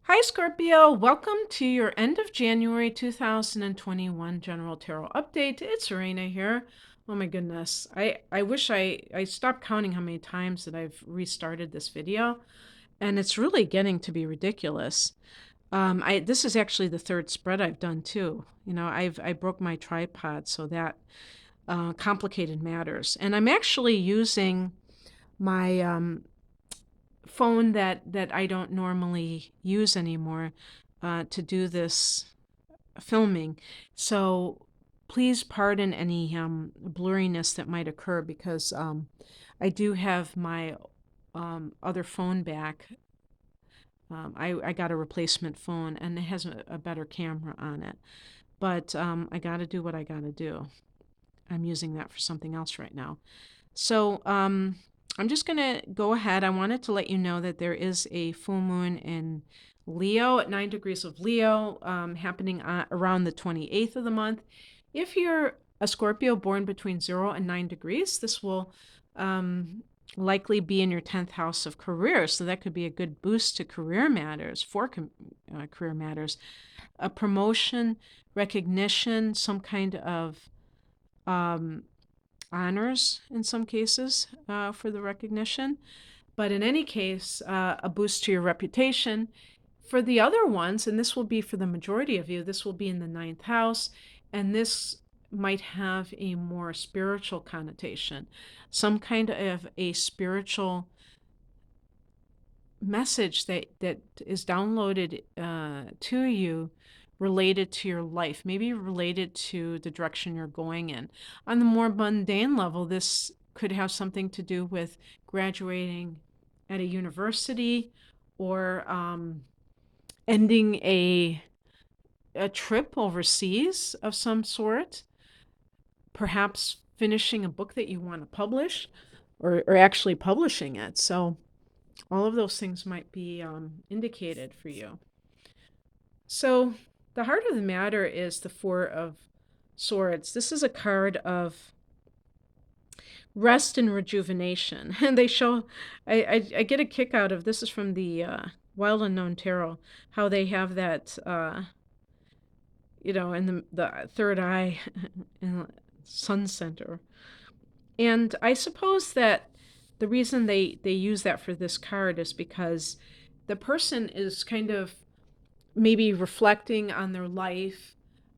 Hi, Scorpio. Welcome to your end of January 2021 General Tarot Update. It's Serena here. Oh my goodness. I wish I stopped counting how many times that I've restarted this video, and it's really getting to be ridiculous. This is actually the third spread I've done too. I broke my tripod, so that complicated matters. And I'm actually using my phone that I don't normally use anymore to do this filming. So please pardon any blurriness that might occur because I do have my other phone back. I got a replacement phone and it has a better camera on it. But I got to do what I got to do. I'm using that for something else right now. So I'm just going to go ahead. I wanted to let you know that there is a full moon in Leo at 9 degrees of Leo happening around the 28th of the month. If you're a Scorpio born between 0 and 9 degrees, this will likely be in your 10th house of career. So that could be a good boost to career matters, for career matters. A promotion, recognition, some kind of um, honors in some cases for the recognition. But in any case, a boost to your reputation. For the other ones, and this will be for the majority of you, this will be in the ninth house, and this might have a more spiritual connotation, some kind of a spiritual message that is downloaded to you related to your life, maybe related to the direction you're going in. On the more mundane level, this could have something to do with graduating at a university or ending a trip overseas of some sort, perhaps finishing a book that you want to publish or actually publishing it. So all of those things might be indicated for you. So the heart of the matter is the Four of Swords. This is a card of rest and rejuvenation. And they show, I get a kick out of this is from the Wild Unknown Tarot, how they have that, in the third eye in sun center. And I suppose that the reason they use that for this card is because the person is kind of maybe reflecting on their life.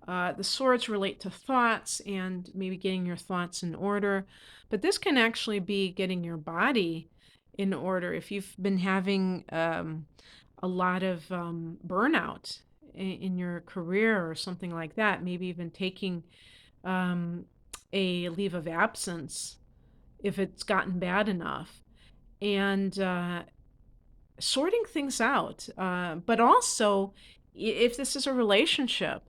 The swords relate to thoughts and maybe getting your thoughts in order. But this can actually be getting your body in order. If you've been having a lot of burnout in your career or something like that, maybe even taking a leave of absence if it's gotten bad enough. And sorting things out. But also, if this is a relationship,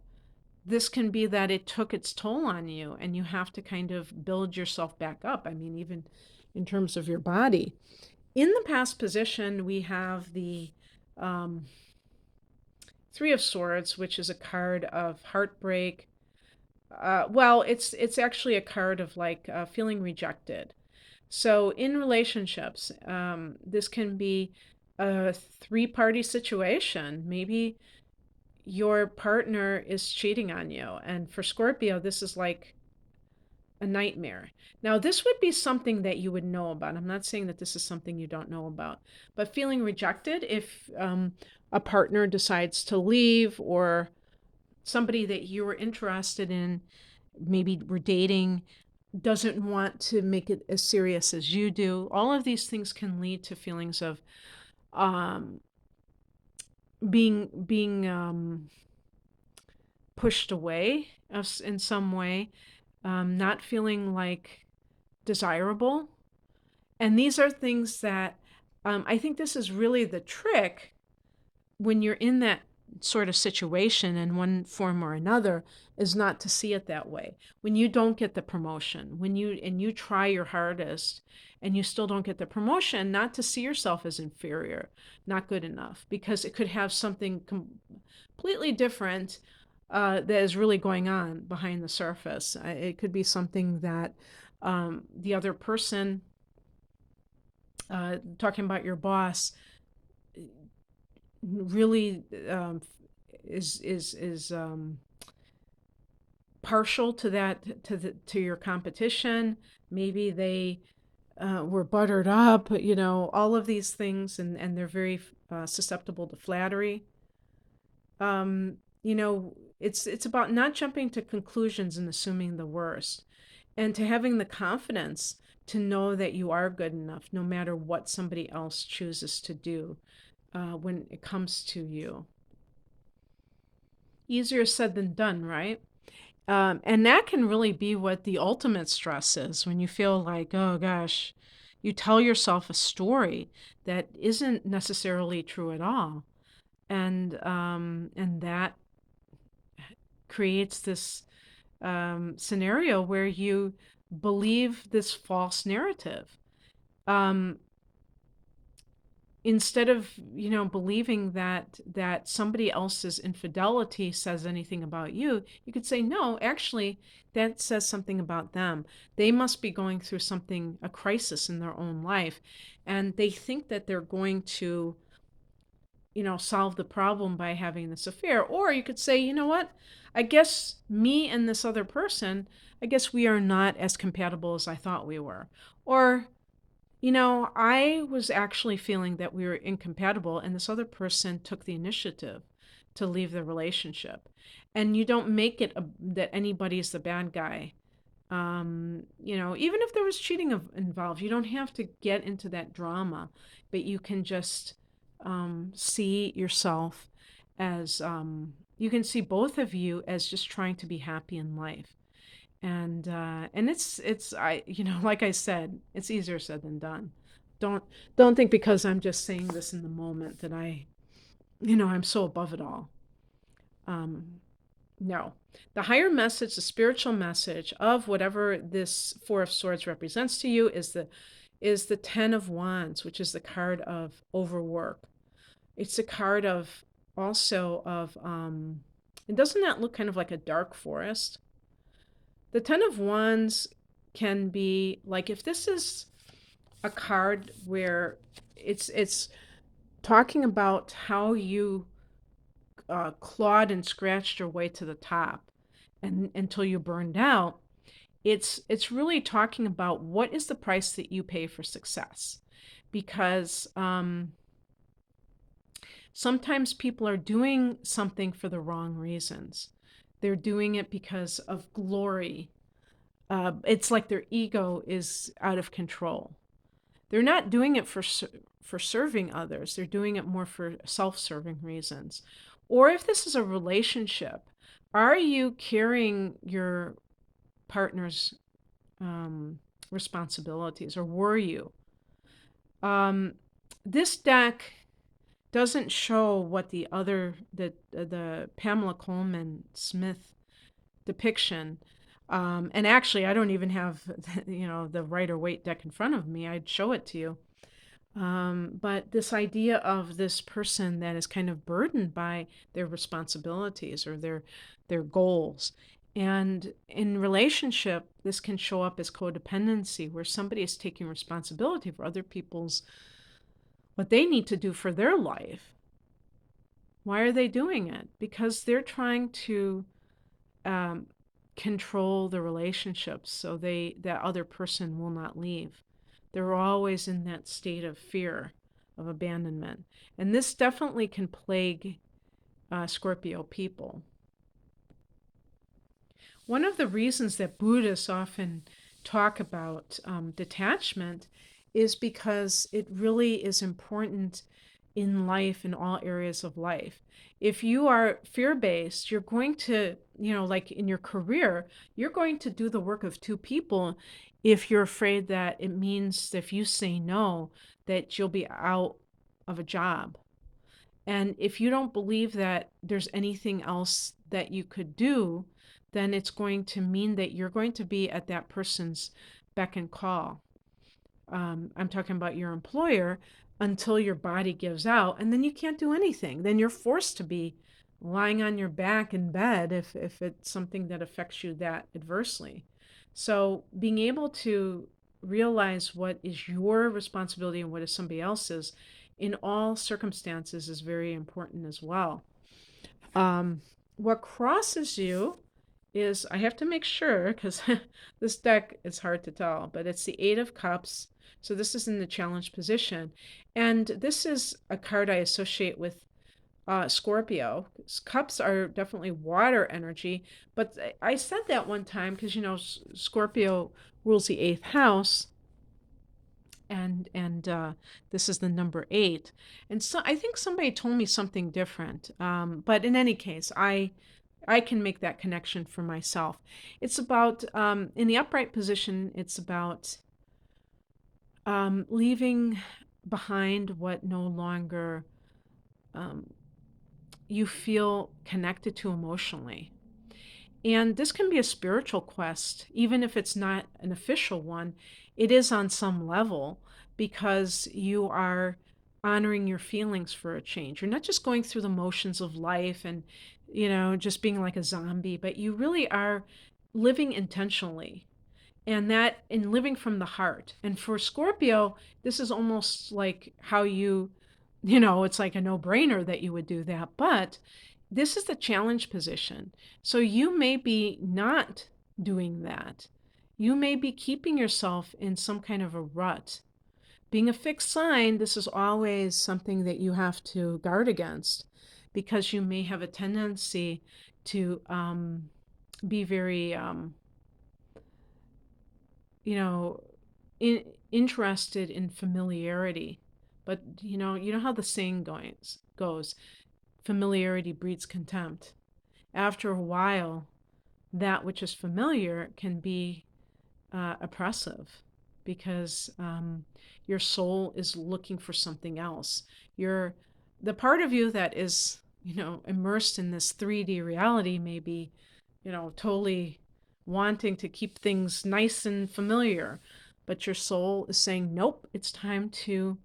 this can be that it took its toll on you and you have to kind of build yourself back up. I mean, even in terms of your body. In the past position, we have the um, Three of Swords, which is a card of heartbreak. Well, it's actually a card of like feeling rejected. So in relationships, this can be a three-party situation. Maybe your partner is cheating on you. And for Scorpio, this is like a nightmare. Now, this would be something that you would know about. I'm not saying that this is something you don't know about, but feeling rejected if a partner decides to leave or somebody that you were interested in, maybe were dating, doesn't want to make it as serious as you do. All of these things can lead to feelings of um, being pushed away in some way, not feeling like desirable. And these are things that I think this is really the trick when you're in that sort of situation in one form or another, is not to see it that way. When you don't get the promotion, when you try your hardest and you still don't get the promotion, not to see yourself as inferior, not good enough, because it could have something completely different that is really going on behind the surface. It could be something that the other person, talking about your boss, really is partial to that, to your competition. Maybe they were buttered up, all of these things, and they're very susceptible to flattery. It's about not jumping to conclusions and assuming the worst, and to having the confidence to know that you are good enough, no matter what somebody else chooses to do when it comes to you. Easier said than done, right? And that can really be what the ultimate stress is, when you feel like, oh gosh, you tell yourself a story that isn't necessarily true at all. And that creates this scenario where you believe this false narrative. Um, Instead of believing that somebody else's infidelity says anything about you, you could say, no, actually that says something about them. They must be going through something, a crisis in their own life, and they think that they're going to solve the problem by having this affair. Or you could say, you know what, I guess me and this other person, I guess we are not as compatible as I thought we were. Or I was actually feeling that we were incompatible, and this other person took the initiative to leave the relationship. And you don't make it that anybody's the bad guy. Even if there was cheating involved, you don't have to get into that drama, but you can just see yourself as you can see both of you as just trying to be happy in life. And it's I like I said, it's easier said than done. Don't don't think because I'm just saying this in the moment that I'm so above it all. Um, no. The higher message, the spiritual message of whatever this Four of Swords represents to you is the Ten of Wands, which is the card of overwork. It's a card of also of and doesn't that look kind of like a dark forest? The Ten of Wands can be like, if this is a card where it's talking about how you clawed and scratched your way to the top and until you burned out. It's really talking about what is the price that you pay for success, because sometimes people are doing something for the wrong reasons. They're doing it because of glory. It's like their ego is out of control. They're not doing it for serving others. They're doing it more for self-serving reasons. Or if this is a relationship, are you carrying your partner's responsibilities, or were you? Um, this deck doesn't show what the Pamela Coleman Smith depiction. And actually, I don't even have the Rider Waite deck in front of me. I'd show it to you. But this idea of this person that is kind of burdened by their responsibilities or their goals. And in relationship, this can show up as codependency, where somebody is taking responsibility for other people's what they need to do for their life. Why are they doing it? Because they're trying to um, control the relationships so that other person will not leave. They're always in that state of fear of abandonment. And this definitely can plague Scorpio people. One of the reasons that Buddhists often talk about detachment is because it really is important in life, in all areas of life. If you are fear-based, you're going to, like in your career, you're going to do the work of two people if you're afraid that it means that if you say no, that you'll be out of a job. And if you don't believe that there's anything else that you could do, then it's going to mean that you're going to be at that person's beck and call. I'm talking about your employer, until your body gives out, and then you can't do anything. Then you're forced to be lying on your back in bed if it's something that affects you that adversely. So being able to realize what is your responsibility and what is somebody else's in all circumstances is very important as well. Um, what crosses you is, I have to make sure because this deck is hard to tell, but it's the Eight of Cups. So this is in the challenge position. And this is a card I associate with Scorpio. Cups are definitely water energy, but I said that one time because, Scorpio rules the eighth house, and this is the number eight. And so I think somebody told me something different. But in any case, I can make that connection for myself. It's about in the upright position. It's about leaving behind what no longer um, you feel connected to emotionally. And this can be a spiritual quest, even if it's not an official one. It is on some level because you are honoring your feelings for a change. You're not just going through the motions of life and, just being like a zombie, but you really are living intentionally, and that in living from the heart. And for Scorpio, this is almost like how it's like a no-brainer that you would do that, but this is the challenge position. So you may be not doing that. You may be keeping yourself in some kind of a rut. Being a fixed sign, this is always something that you have to guard against, because you may have a tendency to be very you know, interested in familiarity. But you know how the saying goes, familiarity breeds contempt. After a while, that which is familiar can be oppressive, because your soul is looking for something else. The part of you that is, immersed in this 3D reality may be, totally wanting to keep things nice and familiar. But your soul is saying, nope, it's time to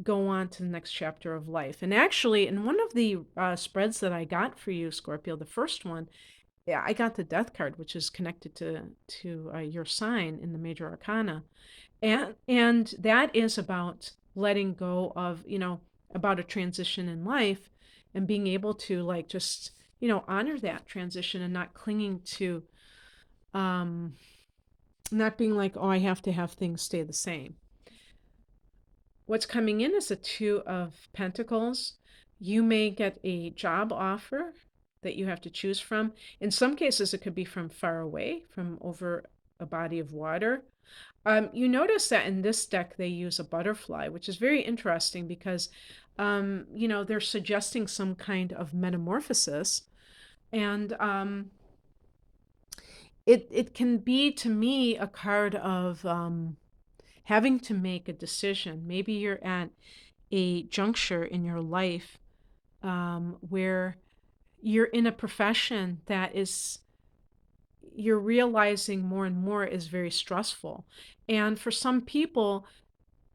go on to the next chapter of life. And actually, in one of the spreads that I got for you, Scorpio, the first one, yeah, I got the Death card, which is connected to your sign in the Major Arcana, and that is about letting go of, about a transition in life, and being able to, like, just honor that transition and not clinging to, um, not being like, oh, I have to have things stay the same. What's coming in is a Two of Pentacles. You may get a job offer that you have to choose from. In some cases, it could be from far away, from over a body of water. You notice that in this deck, they use a butterfly, which is very interesting because, they're suggesting some kind of metamorphosis. And it can be, to me, a card of having to make a decision. Maybe you're at a juncture in your life where you're in a profession that is, you're realizing more and more, is very stressful. And for some people,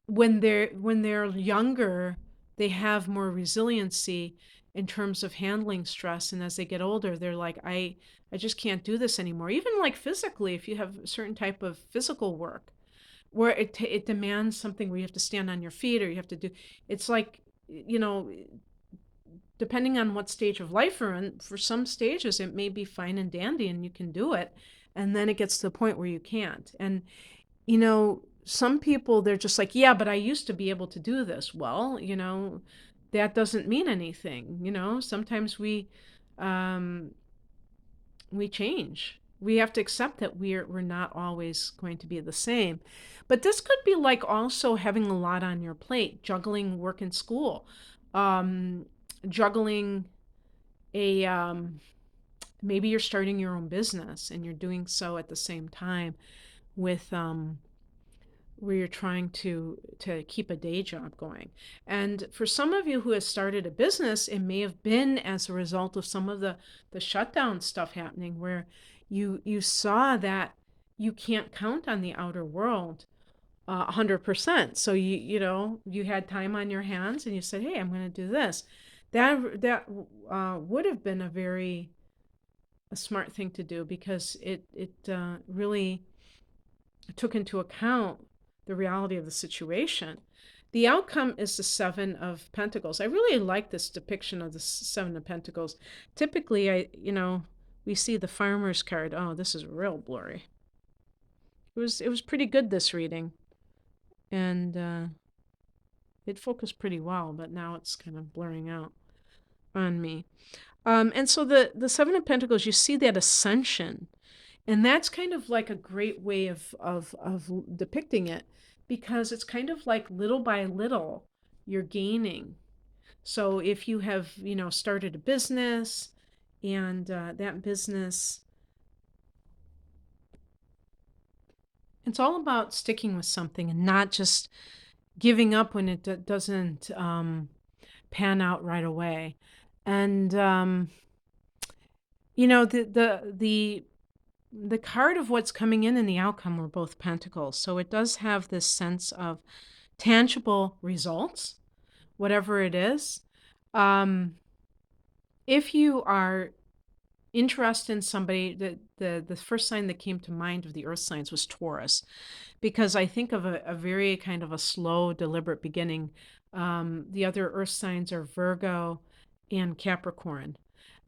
when they're younger, they have more resiliency in terms of handling stress, and as they get older, they're like, I just can't do this anymore. Even like physically, if you have a certain type of physical work where it demands something where you have to stand on your feet, or you have to do, it's like, depending on what stage of life you're in, for some stages it may be fine and dandy and you can do it, and then it gets to the point where you can't. And some people, they're just like, yeah, but I used to be able to do this. Well, that doesn't mean anything. Sometimes um we change. We have to accept that we're not always going to be the same. But this could be like also having a lot on your plate, juggling work and school, um, juggling a maybe you're starting your own business and you're doing so at the same time with where you're trying to keep a day job going. And for some of you who has started a business, it may have been as a result of some of the shutdown stuff happening, where you saw that you can't count on the outer world 100%. So you had time on your hands and you said, hey, I'm going to do this. That would have been a smart thing to do, because it really took into account the reality of the situation. The outcome is the Seven of Pentacles. I really like this depiction of the Seven of Pentacles. Typically, we see the Farmer's card. Oh, this is real blurry. It was pretty good, this reading, and it focused pretty well, but now it's kind of blurring out on me. And so the Seven of Pentacles, you see that ascension, and that's kind of like a great way of depicting it, because it's kind of like little by little you're gaining. So if you have, started a business, and that business, it's all about sticking with something and not just giving up when it doesn't pan out right away. And the card of what's coming in and the outcome were both pentacles. So it does have this sense of tangible results, whatever it is. If you are interested in somebody, the first sign that came to mind of the earth signs was Taurus, because I think of a very kind of a slow, deliberate beginning. The other earth signs are Virgo and Capricorn.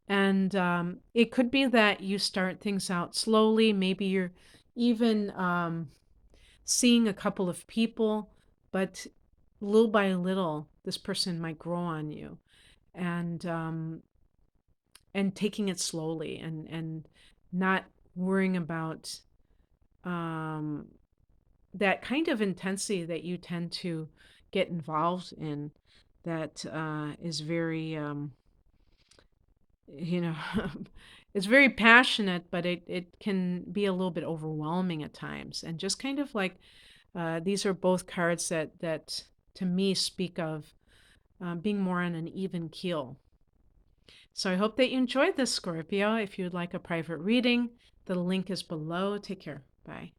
And it could be that you start things out slowly. Maybe you're even seeing a couple of people, but little by little, this person might grow on you, and taking it slowly, and not worrying about um, that kind of intensity that you tend to get involved in. That is very you know it's very passionate, but it can be a little bit overwhelming at times, and just kind of like these are both cards that to me speak of being more on an even keel. So I hope that you enjoyed this, Scorpio. If you'd like a private reading, the link is below. Take care. Bye.